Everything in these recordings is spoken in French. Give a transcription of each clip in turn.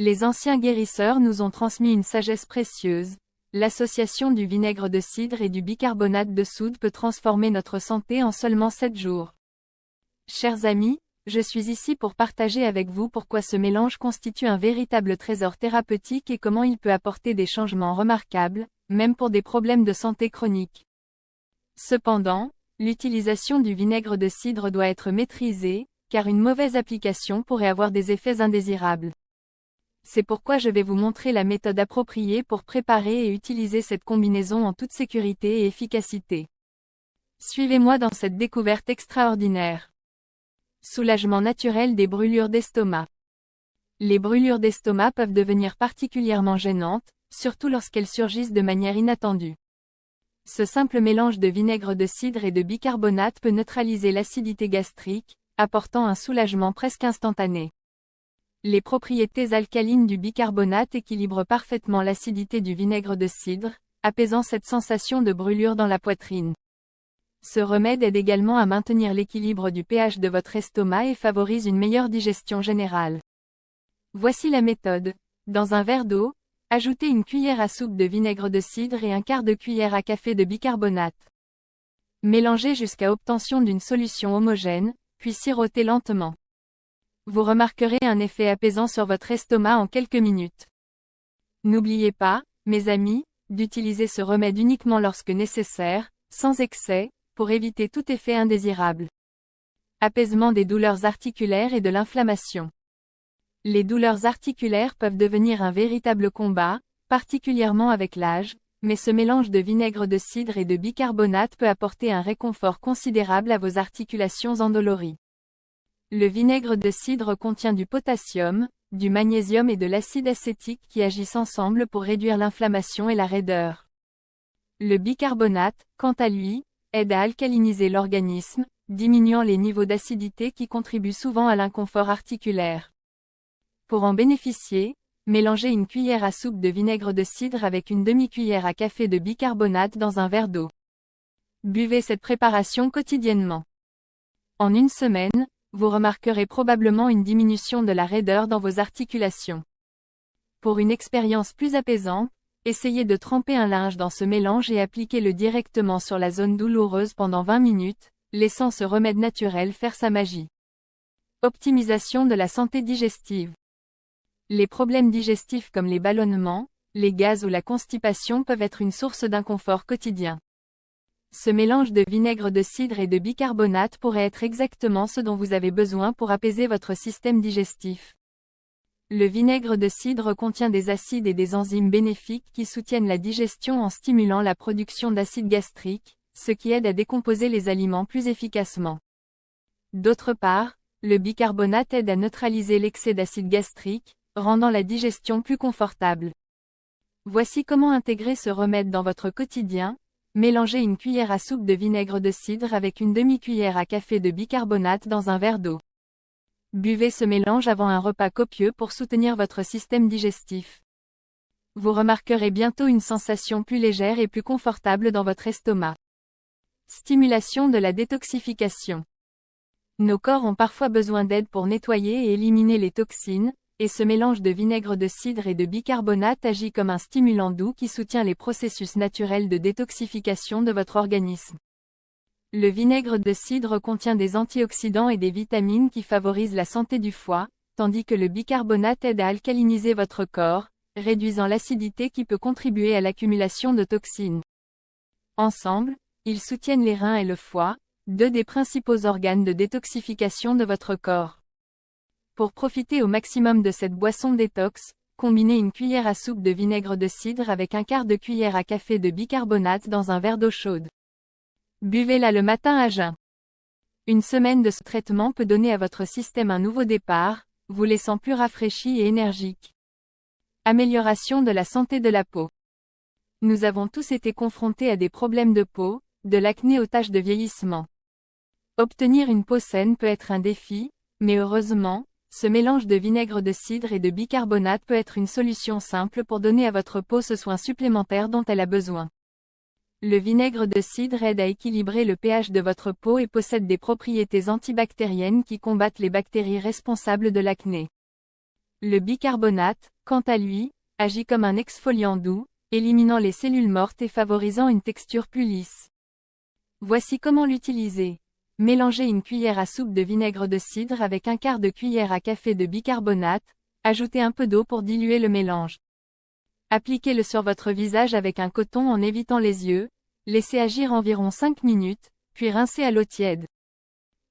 Les anciens guérisseurs nous ont transmis une sagesse précieuse. L'association du vinaigre de cidre et du bicarbonate de soude peut transformer notre santé en seulement 7 jours. Chers amis, je suis ici pour partager avec vous pourquoi ce mélange constitue un véritable trésor thérapeutique et comment il peut apporter des changements remarquables, même pour des problèmes de santé chronique. Cependant, l'utilisation du vinaigre de cidre doit être maîtrisée, car une mauvaise application pourrait avoir des effets indésirables. C'est pourquoi je vais vous montrer la méthode appropriée pour préparer et utiliser cette combinaison en toute sécurité et efficacité. Suivez-moi dans cette découverte extraordinaire. Soulagement naturel des brûlures d'estomac. Les brûlures d'estomac peuvent devenir particulièrement gênantes, surtout lorsqu'elles surgissent de manière inattendue. Ce simple mélange de vinaigre de cidre et de bicarbonate peut neutraliser l'acidité gastrique, apportant un soulagement presque instantané. Les propriétés alcalines du bicarbonate équilibrent parfaitement l'acidité du vinaigre de cidre, apaisant cette sensation de brûlure dans la poitrine. Ce remède aide également à maintenir l'équilibre du pH de votre estomac et favorise une meilleure digestion générale. Voici la méthode. Dans un verre d'eau, ajoutez une cuillère à soupe de vinaigre de cidre et un quart de cuillère à café de bicarbonate. Mélangez jusqu'à obtention d'une solution homogène, puis sirotez lentement. Vous remarquerez un effet apaisant sur votre estomac en quelques minutes. N'oubliez pas, mes amis, d'utiliser ce remède uniquement lorsque nécessaire, sans excès, pour éviter tout effet indésirable. Apaisement des douleurs articulaires et de l'inflammation. Les douleurs articulaires peuvent devenir un véritable combat, particulièrement avec l'âge, mais ce mélange de vinaigre de cidre et de bicarbonate peut apporter un réconfort considérable à vos articulations endolories. Le vinaigre de cidre contient du potassium, du magnésium et de l'acide acétique qui agissent ensemble pour réduire l'inflammation et la raideur. Le bicarbonate, quant à lui, aide à alcaliniser l'organisme, diminuant les niveaux d'acidité qui contribuent souvent à l'inconfort articulaire. Pour en bénéficier, mélangez une cuillère à soupe de vinaigre de cidre avec une demi-cuillère à café de bicarbonate dans un verre d'eau. Buvez cette préparation quotidiennement. En une semaine, vous remarquerez probablement une diminution de la raideur dans vos articulations. Pour une expérience plus apaisante, essayez de tremper un linge dans ce mélange et appliquez-le directement sur la zone douloureuse pendant 20 minutes, laissant ce remède naturel faire sa magie. Optimisation de la santé digestive. Les problèmes digestifs comme les ballonnements, les gaz ou la constipation peuvent être une source d'inconfort quotidien. Ce mélange de vinaigre de cidre et de bicarbonate pourrait être exactement ce dont vous avez besoin pour apaiser votre système digestif. Le vinaigre de cidre contient des acides et des enzymes bénéfiques qui soutiennent la digestion en stimulant la production d'acide gastrique, ce qui aide à décomposer les aliments plus efficacement. D'autre part, le bicarbonate aide à neutraliser l'excès d'acide gastrique, rendant la digestion plus confortable. Voici comment intégrer ce remède dans votre quotidien. Mélangez une cuillère à soupe de vinaigre de cidre avec une demi-cuillère à café de bicarbonate dans un verre d'eau. Buvez ce mélange avant un repas copieux pour soutenir votre système digestif. Vous remarquerez bientôt une sensation plus légère et plus confortable dans votre estomac. Stimulation de la détoxification. Nos corps ont parfois besoin d'aide pour nettoyer et éliminer les toxines, et ce mélange de vinaigre de cidre et de bicarbonate agit comme un stimulant doux qui soutient les processus naturels de détoxification de votre organisme. Le vinaigre de cidre contient des antioxydants et des vitamines qui favorisent la santé du foie, tandis que le bicarbonate aide à alcaliniser votre corps, réduisant l'acidité qui peut contribuer à l'accumulation de toxines. Ensemble, ils soutiennent les reins et le foie, deux des principaux organes de détoxification de votre corps. Pour profiter au maximum de cette boisson détox, combinez une cuillère à soupe de vinaigre de cidre avec un quart de cuillère à café de bicarbonate dans un verre d'eau chaude. Buvez-la le matin à jeun. Une semaine de ce traitement peut donner à votre système un nouveau départ, vous laissant plus rafraîchi et énergique. Amélioration de la santé de la peau. Nous avons tous été confrontés à des problèmes de peau, de l'acné aux taches de vieillissement. Obtenir une peau saine peut être un défi, mais heureusement, ce mélange de vinaigre de cidre et de bicarbonate peut être une solution simple pour donner à votre peau ce soin supplémentaire dont elle a besoin. Le vinaigre de cidre aide à équilibrer le pH de votre peau et possède des propriétés antibactériennes qui combattent les bactéries responsables de l'acné. Le bicarbonate, quant à lui, agit comme un exfoliant doux, éliminant les cellules mortes et favorisant une texture plus lisse. Voici comment l'utiliser. Mélangez une cuillère à soupe de vinaigre de cidre avec un quart de cuillère à café de bicarbonate, ajoutez un peu d'eau pour diluer le mélange. Appliquez-le sur votre visage avec un coton en évitant les yeux, laissez agir environ 5 minutes, puis rincez à l'eau tiède.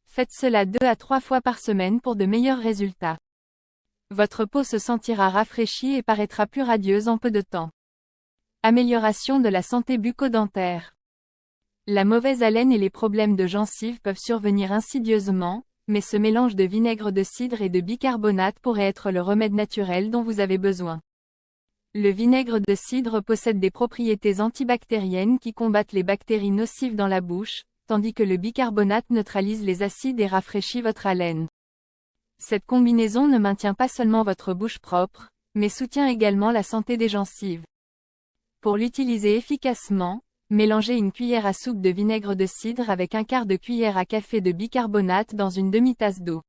Faites cela 2 à 3 fois par semaine pour de meilleurs résultats. Votre peau se sentira rafraîchie et paraîtra plus radieuse en peu de temps. Amélioration de la santé bucco-dentaire. La mauvaise haleine et les problèmes de gencives peuvent survenir insidieusement, mais ce mélange de vinaigre de cidre et de bicarbonate pourrait être le remède naturel dont vous avez besoin. Le vinaigre de cidre possède des propriétés antibactériennes qui combattent les bactéries nocives dans la bouche, tandis que le bicarbonate neutralise les acides et rafraîchit votre haleine. Cette combinaison ne maintient pas seulement votre bouche propre, mais soutient également la santé des gencives. Pour l'utiliser efficacement, mélangez une cuillère à soupe de vinaigre de cidre avec un quart de cuillère à café de bicarbonate dans une demi-tasse d'eau.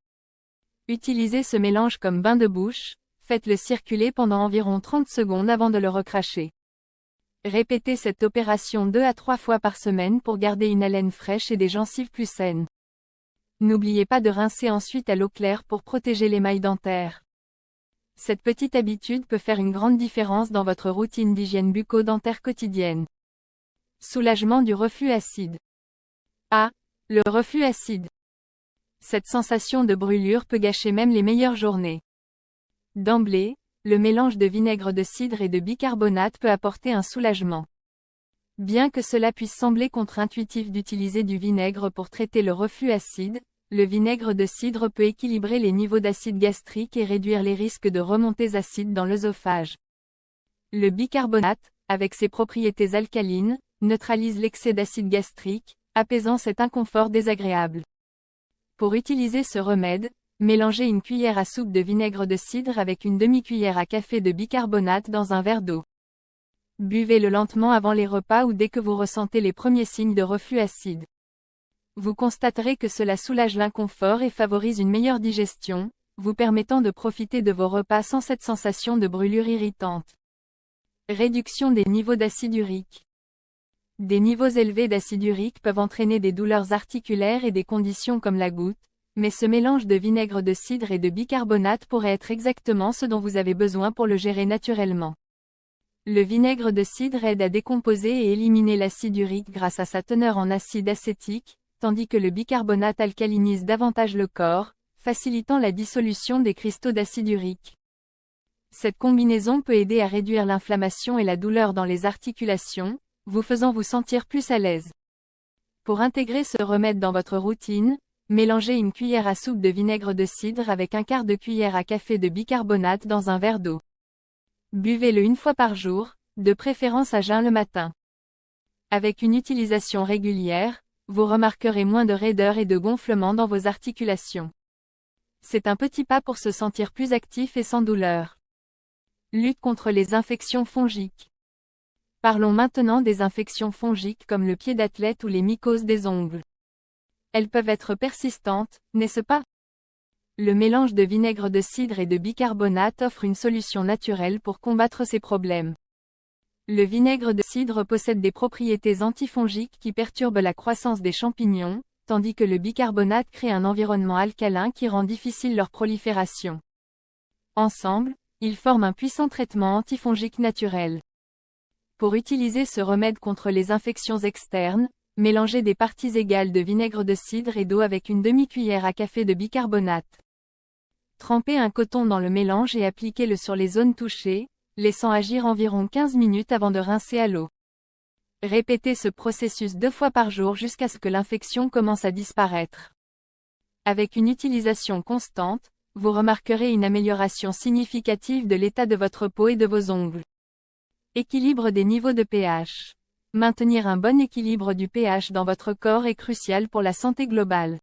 Utilisez ce mélange comme bain de bouche, faites-le circuler pendant environ 30 secondes avant de le recracher. Répétez cette opération 2 à 3 fois par semaine pour garder une haleine fraîche et des gencives plus saines. N'oubliez pas de rincer ensuite à l'eau claire pour protéger l'émail dentaire. Cette petite habitude peut faire une grande différence dans votre routine d'hygiène bucco-dentaire quotidienne. Soulagement du reflux acide. Le reflux acide. Cette sensation de brûlure peut gâcher même les meilleures journées. D'emblée, le mélange de vinaigre de cidre et de bicarbonate peut apporter un soulagement. Bien que cela puisse sembler contre-intuitif d'utiliser du vinaigre pour traiter le reflux acide, le vinaigre de cidre peut équilibrer les niveaux d'acide gastrique et réduire les risques de remontées acides dans l'œsophage. Le bicarbonate, avec ses propriétés alcalines, neutralise l'excès d'acide gastrique, apaisant cet inconfort désagréable. Pour utiliser ce remède, mélangez une cuillère à soupe de vinaigre de cidre avec une demi-cuillère à café de bicarbonate dans un verre d'eau. Buvez-le lentement avant les repas ou dès que vous ressentez les premiers signes de reflux acide. Vous constaterez que cela soulage l'inconfort et favorise une meilleure digestion, vous permettant de profiter de vos repas sans cette sensation de brûlure irritante. Réduction des niveaux d'acide urique. Des niveaux élevés d'acide urique peuvent entraîner des douleurs articulaires et des conditions comme la goutte, mais ce mélange de vinaigre de cidre et de bicarbonate pourrait être exactement ce dont vous avez besoin pour le gérer naturellement. Le vinaigre de cidre aide à décomposer et éliminer l'acide urique grâce à sa teneur en acide acétique, tandis que le bicarbonate alcalinise davantage le corps, facilitant la dissolution des cristaux d'acide urique. Cette combinaison peut aider à réduire l'inflammation et la douleur dans les articulations, vous faisant vous sentir plus à l'aise. Pour intégrer ce remède dans votre routine, mélangez une cuillère à soupe de vinaigre de cidre avec un quart de cuillère à café de bicarbonate dans un verre d'eau. Buvez-le une fois par jour, de préférence à jeun le matin. Avec une utilisation régulière, vous remarquerez moins de raideur et de gonflement dans vos articulations. C'est un petit pas pour se sentir plus actif et sans douleur. Lutte contre les infections fongiques. Parlons maintenant des infections fongiques comme le pied d'athlète ou les mycoses des ongles. Elles peuvent être persistantes, n'est-ce pas? Le mélange de vinaigre de cidre et de bicarbonate offre une solution naturelle pour combattre ces problèmes. Le vinaigre de cidre possède des propriétés antifongiques qui perturbent la croissance des champignons, tandis que le bicarbonate crée un environnement alcalin qui rend difficile leur prolifération. Ensemble, ils forment un puissant traitement antifongique naturel. Pour utiliser ce remède contre les infections externes, mélangez des parties égales de vinaigre de cidre et d'eau avec une demi-cuillère à café de bicarbonate. Trempez un coton dans le mélange et appliquez-le sur les zones touchées, laissant agir environ 15 minutes avant de rincer à l'eau. Répétez ce processus 2 fois par jour jusqu'à ce que l'infection commence à disparaître. Avec une utilisation constante, vous remarquerez une amélioration significative de l'état de votre peau et de vos ongles. Équilibre des niveaux de pH. Maintenir un bon équilibre du pH dans votre corps est crucial pour la santé globale.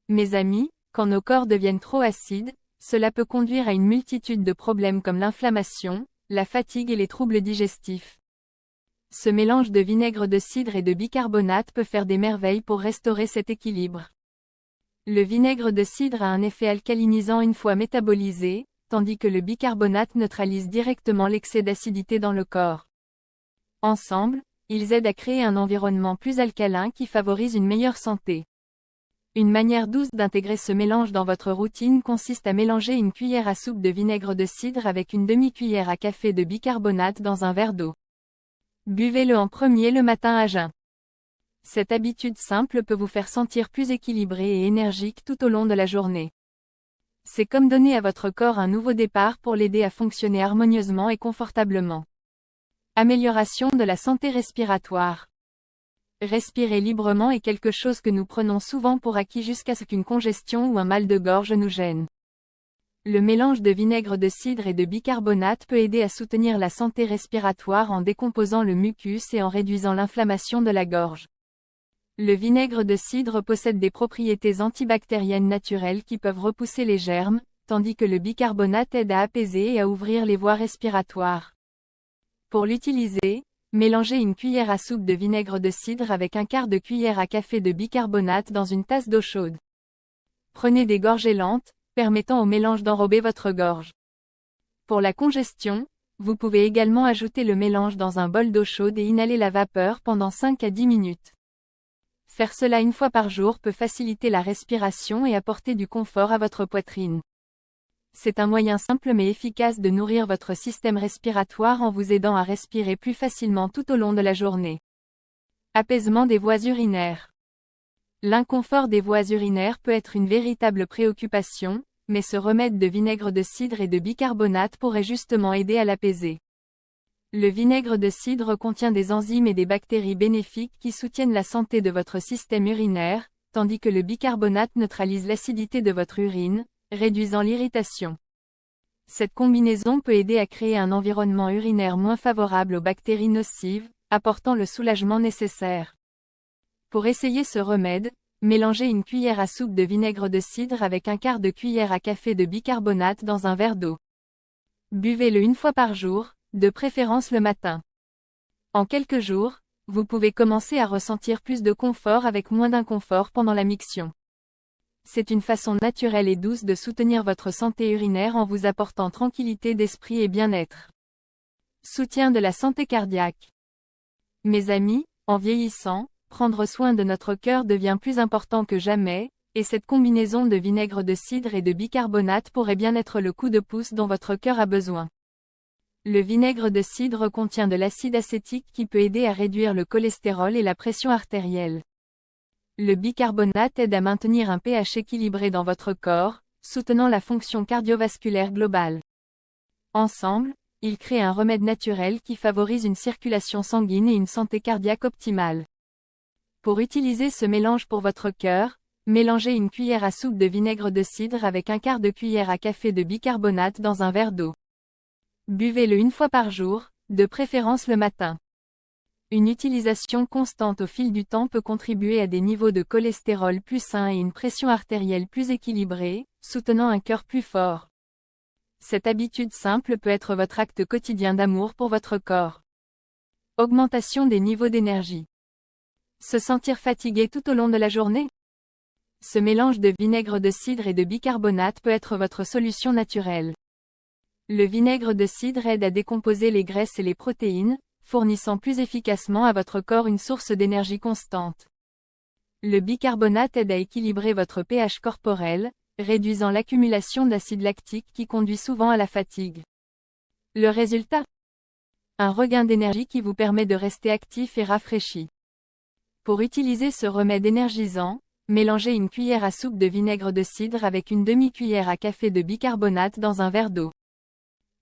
Mes amis, quand nos corps deviennent trop acides, cela peut conduire à une multitude de problèmes comme l'inflammation, la fatigue et les troubles digestifs. Ce mélange de vinaigre de cidre et de bicarbonate peut faire des merveilles pour restaurer cet équilibre. Le vinaigre de cidre a un effet alcalinisant une fois métabolisé, tandis que le bicarbonate neutralise directement l'excès d'acidité dans le corps. Ensemble, ils aident à créer un environnement plus alcalin qui favorise une meilleure santé. Une manière douce d'intégrer ce mélange dans votre routine consiste à mélanger une cuillère à soupe de vinaigre de cidre avec une demi-cuillère à café de bicarbonate dans un verre d'eau. Buvez-le en premier le matin à jeun. Cette habitude simple peut vous faire sentir plus équilibré et énergique tout au long de la journée. C'est comme donner à votre corps un nouveau départ pour l'aider à fonctionner harmonieusement et confortablement. Amélioration de la santé respiratoire. Respirer librement est quelque chose que nous prenons souvent pour acquis jusqu'à ce qu'une congestion ou un mal de gorge nous gêne. Le mélange de vinaigre de cidre et de bicarbonate peut aider à soutenir la santé respiratoire en décomposant le mucus et en réduisant l'inflammation de la gorge. Le vinaigre de cidre possède des propriétés antibactériennes naturelles qui peuvent repousser les germes, tandis que le bicarbonate aide à apaiser et à ouvrir les voies respiratoires. Pour l'utiliser, mélangez une cuillère à soupe de vinaigre de cidre avec un quart de cuillère à café de bicarbonate dans une tasse d'eau chaude. Prenez des gorgées lentes, permettant au mélange d'enrober votre gorge. Pour la congestion, vous pouvez également ajouter le mélange dans un bol d'eau chaude et inhaler la vapeur pendant 5 à 10 minutes. Faire cela une fois par jour peut faciliter la respiration et apporter du confort à votre poitrine. C'est un moyen simple mais efficace de nourrir votre système respiratoire en vous aidant à respirer plus facilement tout au long de la journée. Apaisement des voies urinaires. L'inconfort des voies urinaires peut être une véritable préoccupation, mais ce remède de vinaigre de cidre et de bicarbonate pourrait justement aider à l'apaiser. Le vinaigre de cidre contient des enzymes et des bactéries bénéfiques qui soutiennent la santé de votre système urinaire, tandis que le bicarbonate neutralise l'acidité de votre urine, réduisant l'irritation. Cette combinaison peut aider à créer un environnement urinaire moins favorable aux bactéries nocives, apportant le soulagement nécessaire. Pour essayer ce remède, mélangez une cuillère à soupe de vinaigre de cidre avec un quart de cuillère à café de bicarbonate dans un verre d'eau. Buvez-le une fois par jour, de préférence le matin. En quelques jours, vous pouvez commencer à ressentir plus de confort avec moins d'inconfort pendant la miction. C'est une façon naturelle et douce de soutenir votre santé urinaire en vous apportant tranquillité d'esprit et bien-être. Soutien de la santé cardiaque. Mes amis, en vieillissant, prendre soin de notre cœur devient plus important que jamais, et cette combinaison de vinaigre de cidre et de bicarbonate pourrait bien être le coup de pouce dont votre cœur a besoin. Le vinaigre de cidre contient de l'acide acétique qui peut aider à réduire le cholestérol et la pression artérielle. Le bicarbonate aide à maintenir un pH équilibré dans votre corps, soutenant la fonction cardiovasculaire globale. Ensemble, ils créent un remède naturel qui favorise une circulation sanguine et une santé cardiaque optimale. Pour utiliser ce mélange pour votre cœur, mélangez une cuillère à soupe de vinaigre de cidre avec un quart de cuillère à café de bicarbonate dans un verre d'eau. Buvez-le une fois par jour, de préférence le matin. Une utilisation constante au fil du temps peut contribuer à des niveaux de cholestérol plus sains et une pression artérielle plus équilibrée, soutenant un cœur plus fort. Cette habitude simple peut être votre acte quotidien d'amour pour votre corps. Augmentation des niveaux d'énergie. Se sentir fatigué tout au long de la journée? Ce mélange de vinaigre de cidre et de bicarbonate peut être votre solution naturelle. Le vinaigre de cidre aide à décomposer les graisses et les protéines, fournissant plus efficacement à votre corps une source d'énergie constante. Le bicarbonate aide à équilibrer votre pH corporel, réduisant l'accumulation d'acide lactique qui conduit souvent à la fatigue. Le résultat? Un regain d'énergie qui vous permet de rester actif et rafraîchi. Pour utiliser ce remède énergisant, mélangez une cuillère à soupe de vinaigre de cidre avec une demi-cuillère à café de bicarbonate dans un verre d'eau.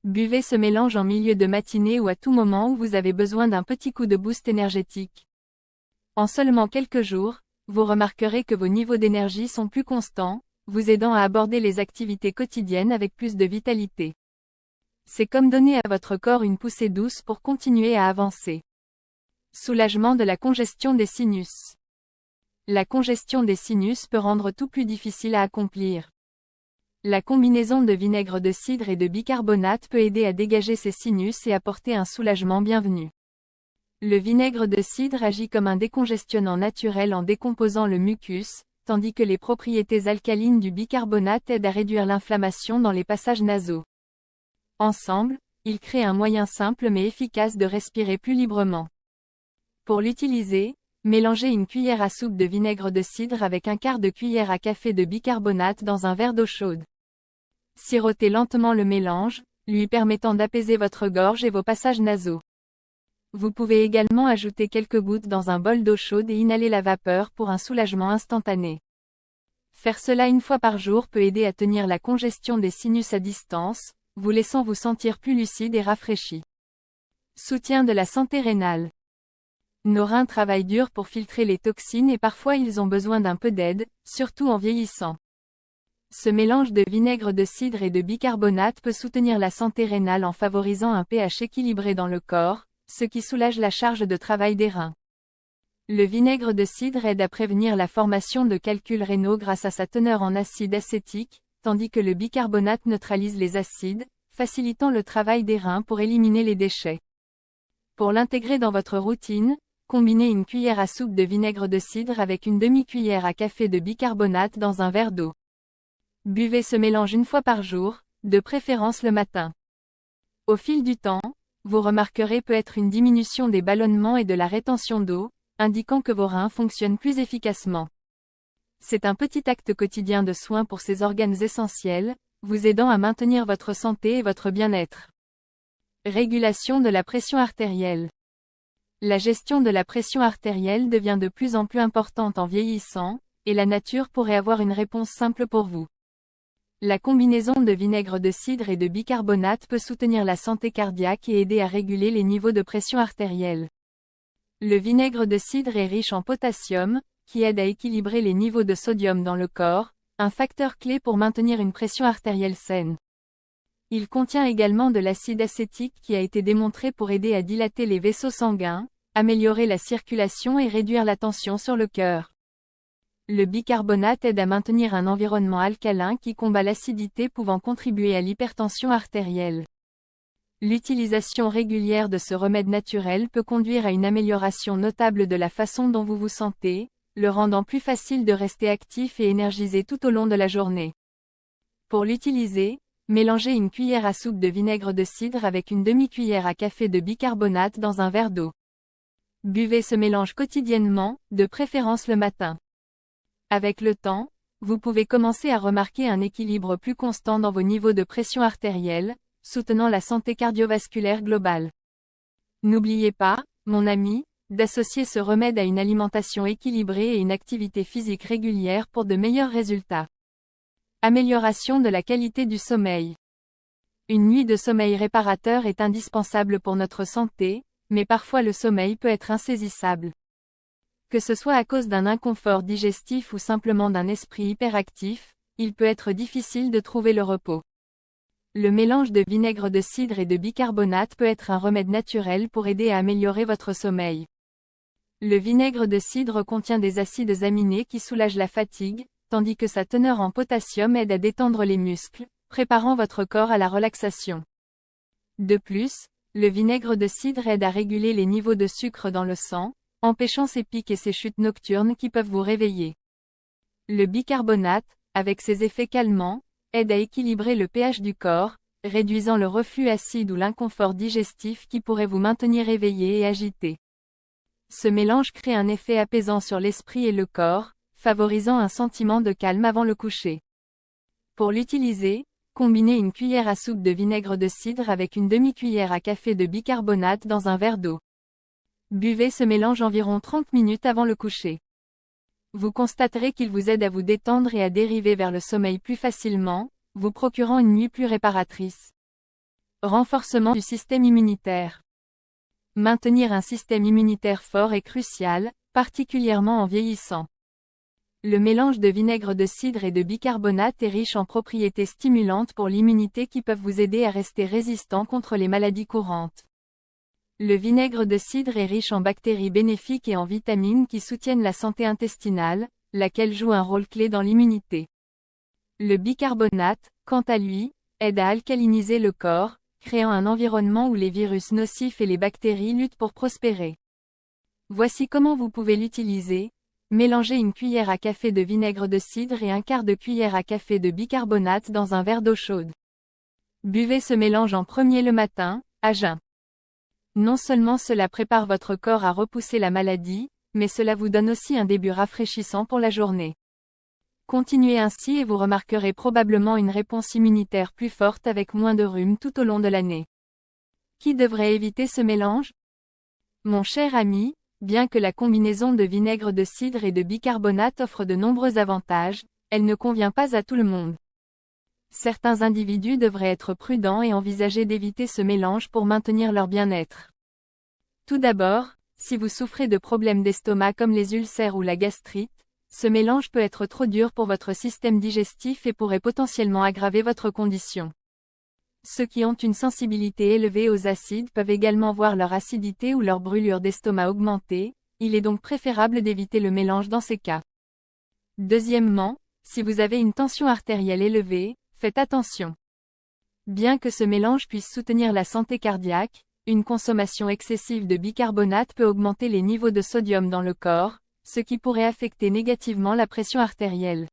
Buvez ce mélange en milieu de matinée ou à tout moment où vous avez besoin d'un petit coup de boost énergétique. En seulement quelques jours, vous remarquerez que vos niveaux d'énergie sont plus constants, vous aidant à aborder les activités quotidiennes avec plus de vitalité. C'est comme donner à votre corps une poussée douce pour continuer à avancer. Soulagement de la congestion des sinus. La congestion des sinus peut rendre tout plus difficile à accomplir. La combinaison de vinaigre de cidre et de bicarbonate peut aider à dégager ces sinus et apporter un soulagement bienvenu. Le vinaigre de cidre agit comme un décongestionnant naturel en décomposant le mucus, tandis que les propriétés alcalines du bicarbonate aident à réduire l'inflammation dans les passages nasaux. Ensemble, ils créent un moyen simple mais efficace de respirer plus librement. Pour l'utiliser, mélangez une cuillère à soupe de vinaigre de cidre avec un quart de cuillère à café de bicarbonate dans un verre d'eau chaude. Sirotez lentement le mélange, lui permettant d'apaiser votre gorge et vos passages nasaux. Vous pouvez également ajouter quelques gouttes dans un bol d'eau chaude et inhaler la vapeur pour un soulagement instantané. Faire cela une fois par jour peut aider à tenir la congestion des sinus à distance, vous laissant vous sentir plus lucide et rafraîchi. Soutien de la santé rénale. Nos reins travaillent dur pour filtrer les toxines et parfois ils ont besoin d'un peu d'aide, surtout en vieillissant. Ce mélange de vinaigre de cidre et de bicarbonate peut soutenir la santé rénale en favorisant un pH équilibré dans le corps, ce qui soulage la charge de travail des reins. Le vinaigre de cidre aide à prévenir la formation de calculs rénaux grâce à sa teneur en acide acétique, tandis que le bicarbonate neutralise les acides, facilitant le travail des reins pour éliminer les déchets. Pour l'intégrer dans votre routine, combinez une cuillère à soupe de vinaigre de cidre avec une demi-cuillère à café de bicarbonate dans un verre d'eau. Buvez ce mélange une fois par jour, de préférence le matin. Au fil du temps, vous remarquerez peut-être une diminution des ballonnements et de la rétention d'eau, indiquant que vos reins fonctionnent plus efficacement. C'est un petit acte quotidien de soin pour ces organes essentiels, vous aidant à maintenir votre santé et votre bien-être. Régulation de la pression artérielle. La gestion de la pression artérielle devient de plus en plus importante en vieillissant, et la nature pourrait avoir une réponse simple pour vous. La combinaison de vinaigre de cidre et de bicarbonate peut soutenir la santé cardiaque et aider à réguler les niveaux de pression artérielle. Le vinaigre de cidre est riche en potassium, qui aide à équilibrer les niveaux de sodium dans le corps, un facteur clé pour maintenir une pression artérielle saine. Il contient également de l'acide acétique qui a été démontré pour aider à dilater les vaisseaux sanguins, améliorer la circulation et réduire la tension sur le cœur. Le bicarbonate aide à maintenir un environnement alcalin qui combat l'acidité pouvant contribuer à l'hypertension artérielle. L'utilisation régulière de ce remède naturel peut conduire à une amélioration notable de la façon dont vous vous sentez, le rendant plus facile de rester actif et énergisé tout au long de la journée. Pour l'utiliser, mélangez une cuillère à soupe de vinaigre de cidre avec une demi-cuillère à café de bicarbonate dans un verre d'eau. Buvez ce mélange quotidiennement, de préférence le matin. Avec le temps, vous pouvez commencer à remarquer un équilibre plus constant dans vos niveaux de pression artérielle, soutenant la santé cardiovasculaire globale. N'oubliez pas, mon ami, d'associer ce remède à une alimentation équilibrée et une activité physique régulière pour de meilleurs résultats. Amélioration de la qualité du sommeil. Une nuit de sommeil réparateur est indispensable pour notre santé, mais parfois le sommeil peut être insaisissable. Que ce soit à cause d'un inconfort digestif ou simplement d'un esprit hyperactif, il peut être difficile de trouver le repos. Le mélange de vinaigre de cidre et de bicarbonate peut être un remède naturel pour aider à améliorer votre sommeil. Le vinaigre de cidre contient des acides aminés qui soulagent la fatigue, tandis que sa teneur en potassium aide à détendre les muscles, préparant votre corps à la relaxation. De plus, le vinaigre de cidre aide à réguler les niveaux de sucre dans le sang, empêchant ces pics et ces chutes nocturnes qui peuvent vous réveiller. Le bicarbonate, avec ses effets calmants, aide à équilibrer le pH du corps, réduisant le reflux acide ou l'inconfort digestif qui pourrait vous maintenir éveillé et agité. Ce mélange crée un effet apaisant sur l'esprit et le corps, favorisant un sentiment de calme avant le coucher. Pour l'utiliser, combinez une cuillère à soupe de vinaigre de cidre avec une demi-cuillère à café de bicarbonate dans un verre d'eau. Buvez ce mélange environ 30 minutes avant le coucher. Vous constaterez qu'il vous aide à vous détendre et à dériver vers le sommeil plus facilement, vous procurant une nuit plus réparatrice. Renforcement du système immunitaire. Maintenir un système immunitaire fort est crucial, particulièrement en vieillissant. Le mélange de vinaigre de cidre et de bicarbonate est riche en propriétés stimulantes pour l'immunité qui peuvent vous aider à rester résistant contre les maladies courantes. Le vinaigre de cidre est riche en bactéries bénéfiques et en vitamines qui soutiennent la santé intestinale, laquelle joue un rôle clé dans l'immunité. Le bicarbonate, quant à lui, aide à alcaliniser le corps, créant un environnement où les virus nocifs et les bactéries luttent pour prospérer. Voici comment vous pouvez l'utiliser. Mélangez une cuillère à café de vinaigre de cidre et un quart de cuillère à café de bicarbonate dans un verre d'eau chaude. Buvez ce mélange en premier le matin, à jeun. Non seulement cela prépare votre corps à repousser la maladie, mais cela vous donne aussi un début rafraîchissant pour la journée. Continuez ainsi et vous remarquerez probablement une réponse immunitaire plus forte avec moins de rhume tout au long de l'année. Qui devrait éviter ce mélange? Mon cher ami, bien que la combinaison de vinaigre de cidre et de bicarbonate offre de nombreux avantages, elle ne convient pas à tout le monde. Certains individus devraient être prudents et envisager d'éviter ce mélange pour maintenir leur bien-être. Tout d'abord, si vous souffrez de problèmes d'estomac comme les ulcères ou la gastrite, ce mélange peut être trop dur pour votre système digestif et pourrait potentiellement aggraver votre condition. Ceux qui ont une sensibilité élevée aux acides peuvent également voir leur acidité ou leur brûlure d'estomac augmenter, il est donc préférable d'éviter le mélange dans ces cas. Deuxièmement, si vous avez une tension artérielle élevée, faites attention. Bien que ce mélange puisse soutenir la santé cardiaque, une consommation excessive de bicarbonate peut augmenter les niveaux de sodium dans le corps, ce qui pourrait affecter négativement la pression artérielle.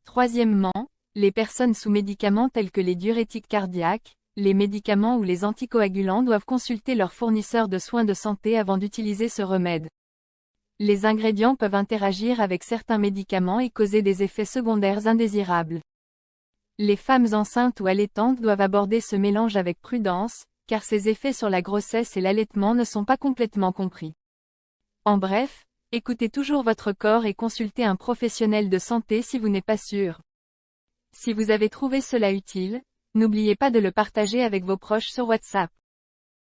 Troisièmement, les personnes sous médicaments tels que les diurétiques cardiaques, les médicaments ou les anticoagulants doivent consulter leur fournisseur de soins de santé avant d'utiliser ce remède. Les ingrédients peuvent interagir avec certains médicaments et causer des effets secondaires indésirables. Les femmes enceintes ou allaitantes doivent aborder ce mélange avec prudence, car ses effets sur la grossesse et l'allaitement ne sont pas complètement compris. En bref, écoutez toujours votre corps et consultez un professionnel de santé si vous n'êtes pas sûr. Si vous avez trouvé cela utile, n'oubliez pas de le partager avec vos proches sur WhatsApp.